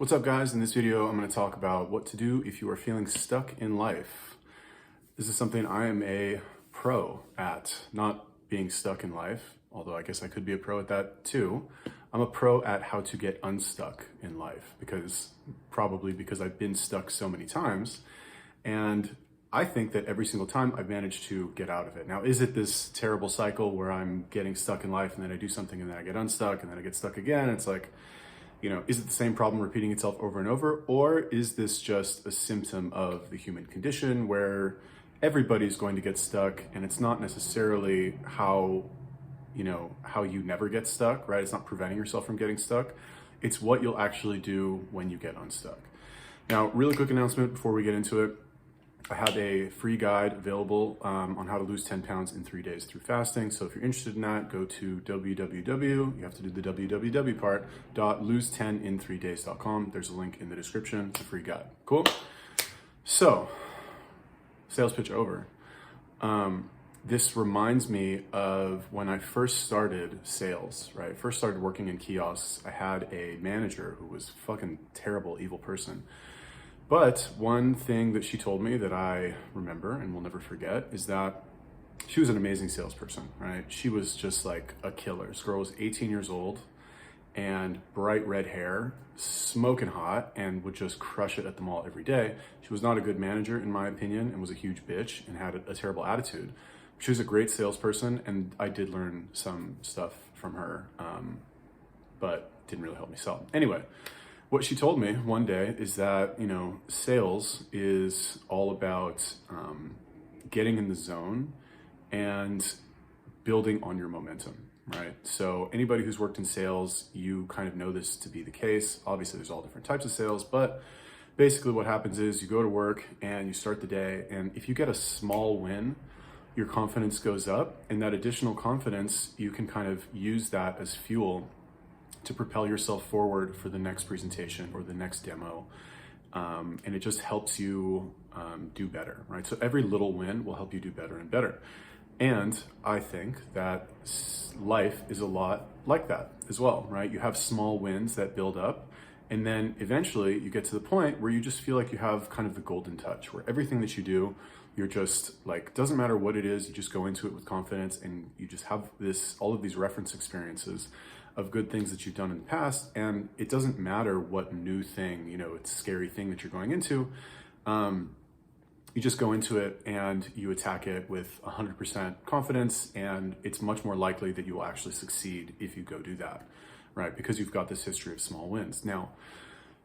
What's up, guys? In this video, I'm going to talk about what to do if you are feeling stuck in life. This is something I am a pro at, not being stuck in life, although I guess I could be a pro at that too. I'm a pro at how to get unstuck in life probably because I've been stuck so many times. And I think that every single time I've managed to get out of it. Now, is it this terrible cycle where I'm getting stuck in life and then I do something and then I get unstuck and then I get stuck again? It's like, is it the same problem repeating itself over and over? Or is this just a symptom of the human condition where everybody's going to get stuck and it's not necessarily how you never get stuck, right? It's not preventing yourself from getting stuck. It's what you'll actually do when you get unstuck. Now, really quick announcement before we get into it. I have a free guide available on how to lose 10 pounds in 3 days through fasting. So if you're interested in that, go to www, you have to do the www part, .lose10in3days.com. There's a link in the description. It's a free guide. Cool? So, sales pitch over. This reminds me of when I first started sales, right? First started working in kiosks. I had a manager who was fucking terrible, evil person. But one thing that she told me that I remember and will never forget is that she was an amazing salesperson, right? She was just like a killer. This girl was 18 years old and bright red hair, smoking hot, and would just crush it at the mall every day. She was not a good manager, in my opinion, and was a huge bitch and had a terrible attitude. She was a great salesperson, and I did learn some stuff from her, but didn't really help me sell. Anyway, what she told me one day is that, sales is all about getting in the zone and building on your momentum, right? So anybody who's worked in sales, you kind of know this to be the case. Obviously, there's all different types of sales, but basically what happens is you go to work and you start the day, and if you get a small win, your confidence goes up, and that additional confidence, you can kind of use that as fuel to propel yourself forward for the next presentation or the next demo. And it just helps you do better, right? So every little win will help you do better and better. And I think that life is a lot like that as well, right? You have small wins that build up, and then eventually you get to the point where you just feel like you have kind of the golden touch, where everything that you do, you're just like, doesn't matter what it is, you just go into it with confidence, and you just have all of these reference experiences of good things that you've done in the past. And it doesn't matter what new thing, it's a scary thing that you're going into. You just go into it and you attack it with 100% confidence, and it's much more likely that you will actually succeed if you go do that, right? Because you've got this history of small wins. Now,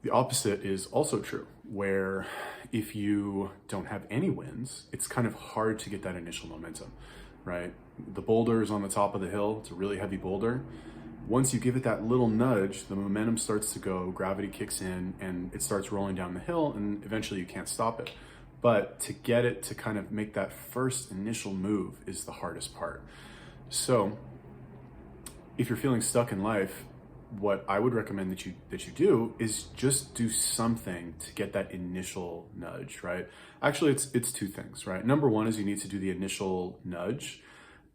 the opposite is also true, where if you don't have any wins, it's kind of hard to get that initial momentum, right? The boulder is on the top of the hill. It's a really heavy boulder. Once you give it that little nudge, the momentum starts to go, gravity kicks in, and it starts rolling down the hill, and eventually you can't stop it. But to get it to kind of make that first initial move is the hardest part. So if you're feeling stuck in life, what I would recommend that you do is just do something to get that initial nudge, right? Actually, it's two things, right? Number one is you need to do the initial nudge.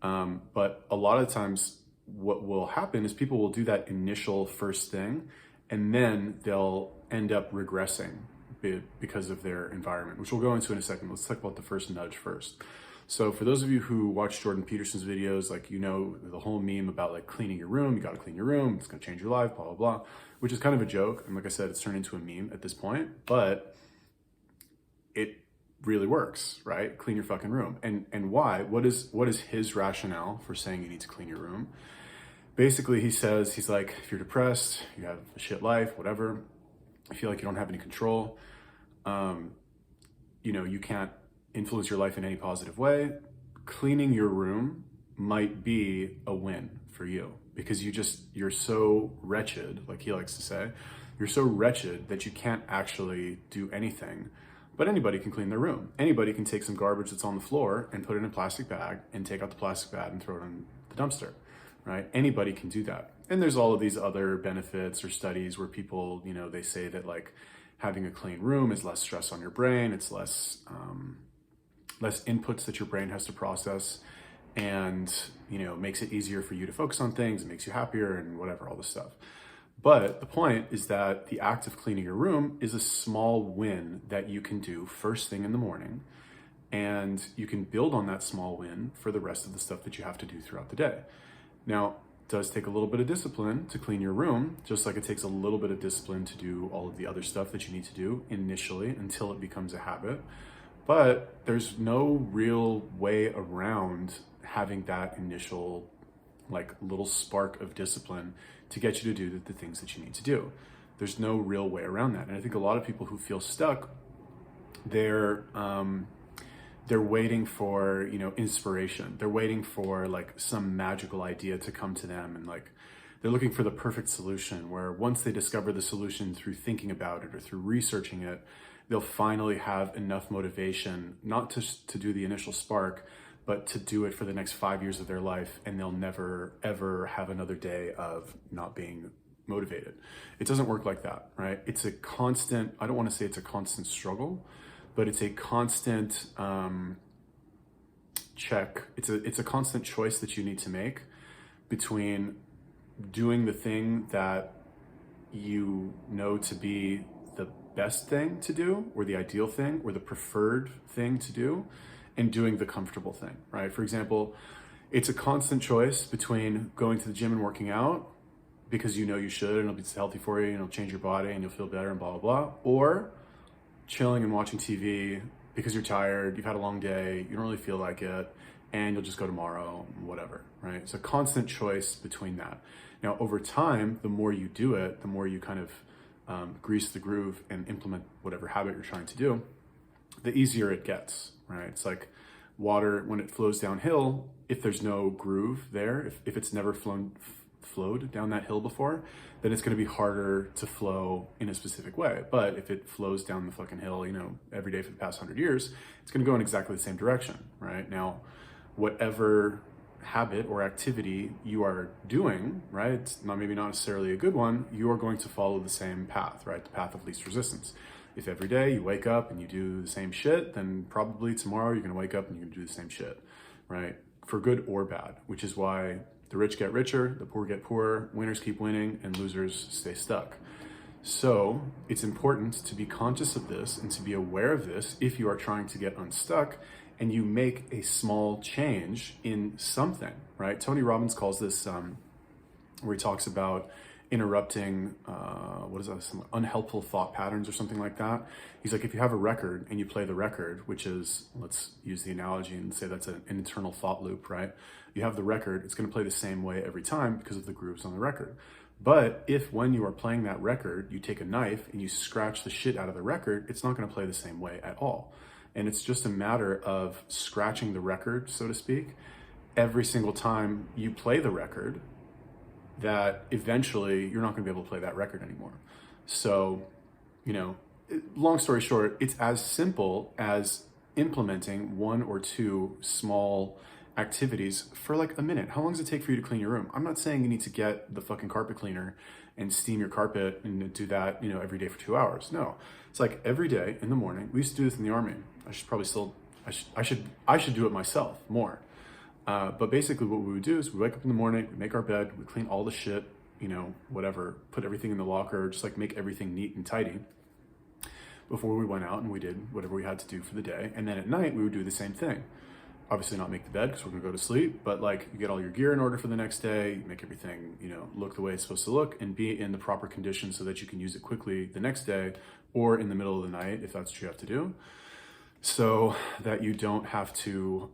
But a lot of times what will happen is people will do that initial first thing, and then they'll end up regressing because of their environment, which we'll go into in a second. Let's talk about the first nudge first. So for those of you who watch Jordan Peterson's videos, the whole meme about like cleaning your room, you got to clean your room, it's going to change your life, blah, blah, blah, which is kind of a joke. And like I said, it's turned into a meme at this point, but it really works, right? Clean your fucking room. And why? What is his rationale for saying you need to clean your room? Basically, he's like, if you're depressed, you have a shit life, whatever, you feel like you don't have any control, you can't influence your life in any positive way, cleaning your room might be a win for you, because you're so wretched, like he likes to say, you're so wretched that you can't actually do anything. But anybody can clean their room. Anybody can take some garbage that's on the floor and put it in a plastic bag and take out the plastic bag and throw it in the dumpster, right? Anybody can do that. And there's all of these other benefits or studies where people, they say that like having a clean room is less stress on your brain. It's less inputs that your brain has to process, and makes it easier for you to focus on things. It makes you happier and whatever, all this stuff. But the point is that the act of cleaning your room is a small win that you can do first thing in the morning. And you can build on that small win for the rest of the stuff that you have to do throughout the day. Now, it does take a little bit of discipline to clean your room, just like it takes a little bit of discipline to do all of the other stuff that you need to do initially until it becomes a habit. But there's no real way around having that initial like little spark of discipline to get you to do the things that you need to do. There's no real way around that. And I think a lot of people who feel stuck, they're waiting for, inspiration. They're waiting for like some magical idea to come to them, and like they're looking for the perfect solution where once they discover the solution through thinking about it or through researching it, they'll finally have enough motivation, not to do the initial spark, but to do it for the next 5 years of their life, and they'll never, ever have another day of not being motivated. It doesn't work like that, right? It's a constant, I don't want to say it's a constant struggle, but it's a constant check. It's a constant choice that you need to make between doing the thing that you know to be the best thing to do, or the ideal thing, or the preferred thing to do, and doing the comfortable thing, right? For example, it's a constant choice between going to the gym and working out because you know you should, and it'll be healthy for you, and it'll change your body, and you'll feel better, and blah, blah, blah, or chilling and watching TV because you're tired, you've had a long day, you don't really feel like it, and you'll just go tomorrow, whatever, right? It's a constant choice between that. Now, over time, the more you do it, the more you kind of grease the groove and implement whatever habit you're trying to do, the easier it gets, right? It's like water, when it flows downhill, if there's no groove there, if it's never flowed down that hill before, then it's going to be harder to flow in a specific way. But if it flows down the fucking hill, every day for the past 100 years, it's going to go in exactly the same direction, right? Now, whatever habit or activity you are doing, right, it's maybe not necessarily a good one, you are going to follow the same path, right? The path of least resistance. If every day you wake up and you do the same shit, then probably tomorrow you're going to wake up and you're going to do the same shit, right? For good or bad, which is why the rich get richer, the poor get poorer, winners keep winning, and losers stay stuck. So it's important to be conscious of this and to be aware of this if you are trying to get unstuck and you make a small change in something, right? Tony Robbins calls this, where he talks about interrupting, some unhelpful thought patterns or something like that. He's like, if you have a record and you play the record, which is, let's use the analogy and say that's an internal thought loop, right? You have the record, it's going to play the same way every time because of the grooves on the record. But if when you are playing that record, you take a knife and you scratch the shit out of the record, it's not going to play the same way at all. And it's just a matter of scratching the record, so to speak, every single time you play the record, that eventually you're not going to be able to play that record anymore. So, long story short, it's as simple as implementing one or two small activities for like a minute. How long does it take for you to clean your room? I'm not saying you need to get the fucking carpet cleaner and steam your carpet and do that, every day for 2 hours. No, it's like every day in the morning. We used to do this in the Army. I should do it myself more. But basically what we would do is we wake up in the morning, we make our bed, we clean all the shit, whatever, put everything in the locker, just like make everything neat and tidy before we went out and we did whatever we had to do for the day. And then at night we would do the same thing. Obviously not make the bed because we're gonna go to sleep, but like you get all your gear in order for the next day, you make everything, look the way it's supposed to look and be in the proper condition so that you can use it quickly the next day or in the middle of the night if that's what you have to do. So that you don't have to,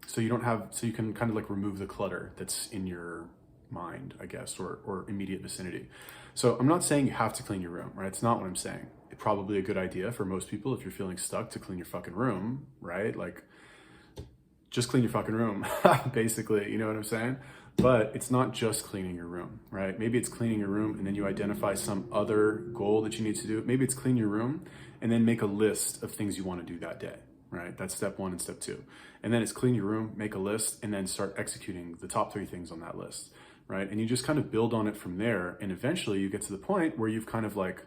so you can kind of like remove the clutter that's in your mind, I guess, or immediate vicinity. So I'm not saying you have to clean your room, right? It's not what I'm saying. It's probably a good idea for most people if you're feeling stuck to clean your fucking room, right? Like, just clean your fucking room, basically, you know what I'm saying? But it's not just cleaning your room, right? Maybe it's cleaning your room and then you identify some other goal that you need to do. Maybe it's clean your room and then make a list of things you want to do that day, right? That's step 1 and step 2. And then it's clean your room, make a list, and then start executing the top 3 things on that list, right? And you just kind of build on it from there. And eventually you get to the point where you've kind of like,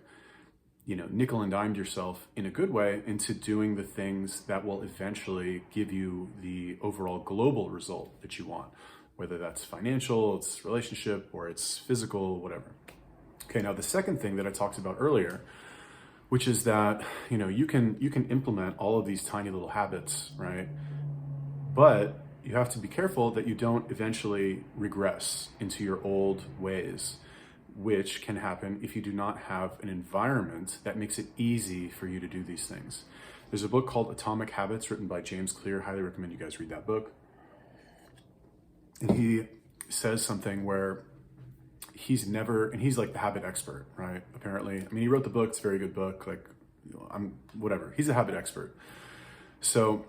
nickel and dimed yourself in a good way into doing the things that will eventually give you the overall global result that you want, whether that's financial, it's relationship, or it's physical, whatever. Okay, now the second thing that I talked about earlier, which is that, you know, you can implement all of these tiny little habits, right? But you have to be careful that you don't eventually regress into your old ways, which can happen if you do not have an environment that makes it easy for you to do these things. There's a book called Atomic Habits written by James Clear. Highly recommend you guys read that book. And he says something where he's like the habit expert, right? Apparently. I mean, he wrote the book, it's a very good book. Like, you know, whatever. He's a habit expert. So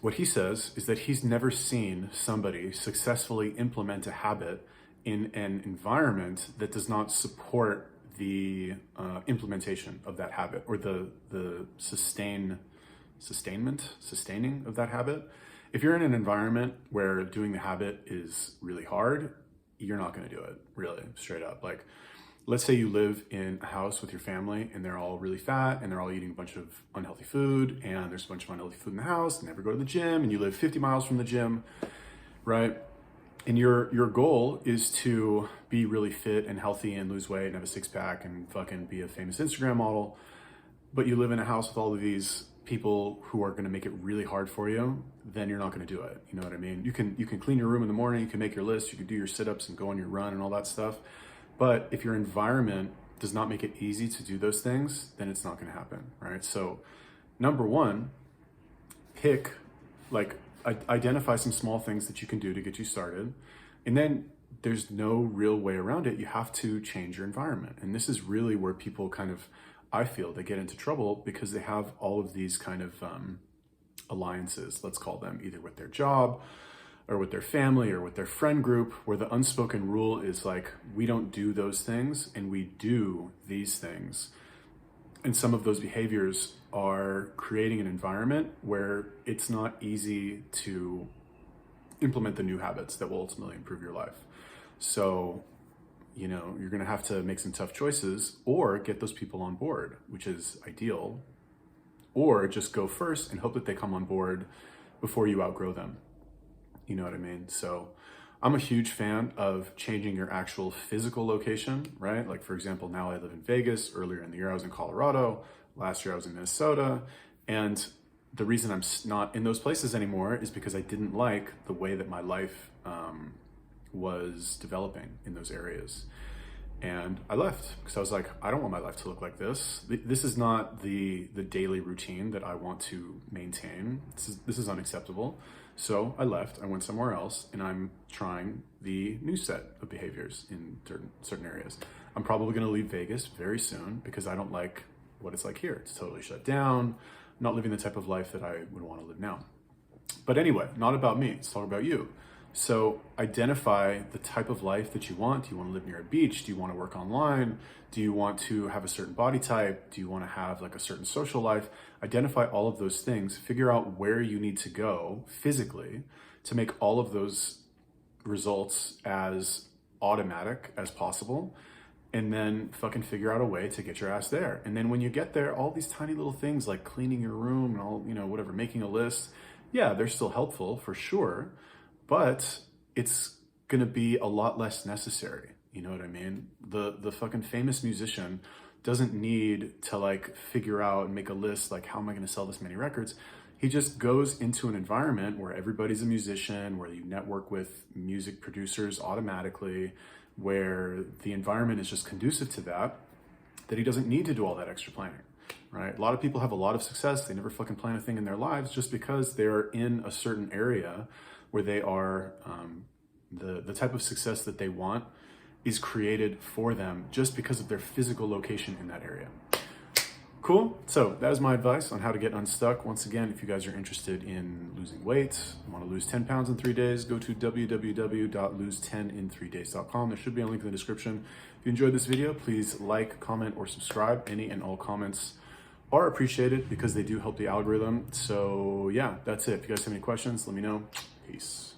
what he says is that he's never seen somebody successfully implement a habit in an environment that does not support the implementation of that habit, or the sustaining of that habit. If you're in an environment where doing the habit is really hard, you're not going to do it, really, straight up. Like, let's say you live in a house with your family and they're all really fat and they're all eating a bunch of unhealthy food, and there's a bunch of unhealthy food in the house, and never go to the gym, and you live 50 miles from the gym, right? And your goal is to be really fit and healthy and lose weight and have a six pack and fucking be a famous Instagram model. But you live in a house with all of these people who are going to make it really hard for you, then you're not going to do it. You know what I mean? You can clean your room in the morning, you can make your list, you can do your sit-ups and go on your run and all that stuff. But if your environment does not make it easy to do those things, then it's not going to happen, right? So number one, identify some small things that you can do to get you started. And then there's no real way around it. You have to change your environment. And this is really where people kind of, I feel, they get into trouble, because they have all of these kind of alliances, let's call them, either with their job or with their family or with their friend group, where the unspoken rule is like, we don't do those things and we do these things. And some of those behaviors are creating an environment where it's not easy to implement the new habits that will ultimately improve your life. So, you know, you're going to have to make some tough choices, or get those people on board, which is ideal, or just go first and hope that they come on board before you outgrow them. You know what I mean? So I'm a huge fan of changing your actual physical location, right? Like, for example, now I live in Vegas. Earlier in the year, I was in Colorado. Last year, I was in Minnesota. And the reason I'm not in those places anymore is because I didn't like the way that my life was developing in those areas. And I left because I was like, I don't want my life to look like this. This is not the daily routine that I want to maintain. This is unacceptable. So I left, I went somewhere else, and I'm trying the new set of behaviors in certain areas. I'm probably gonna leave Vegas very soon because I don't like what it's like here. It's totally shut down. I'm not living the type of life that I would wanna live now. But anyway, not about me, let's talk about you. So identify the type of life that you want. Do you want to live near a beach? Do you want to work online? Do you want to have a certain body type? Do you want to have like a certain social life? Identify all of those things. Figure out where you need to go physically to make all of those results as automatic as possible. And then fucking figure out a way to get your ass there. And then when you get there, all these tiny little things like cleaning your room and all, you know, whatever, making a list. Yeah, they're still helpful for sure. But it's gonna be a lot less necessary. You know what I mean? The fucking famous musician doesn't need to like figure out and make a list like, how am I gonna sell this many records? He just goes into an environment where everybody's a musician, where you network with music producers automatically, where the environment is just conducive to that he doesn't need to do all that extra planning, right? A lot of people have a lot of success. They never fucking plan a thing in their lives just because they're in a certain area where they are, the type of success that they want is created for them just because of their physical location in that area. Cool. So that is my advice on how to get unstuck. Once again, if you guys are interested in losing weight, want to lose 10 pounds in 3 days, go to www.lose10in3days.com. There should be a link in the description. If you enjoyed this video, please like, comment, or subscribe. Any and all comments are appreciated because they do help the algorithm. So yeah, that's it. If you guys have any questions, let me know. Peace.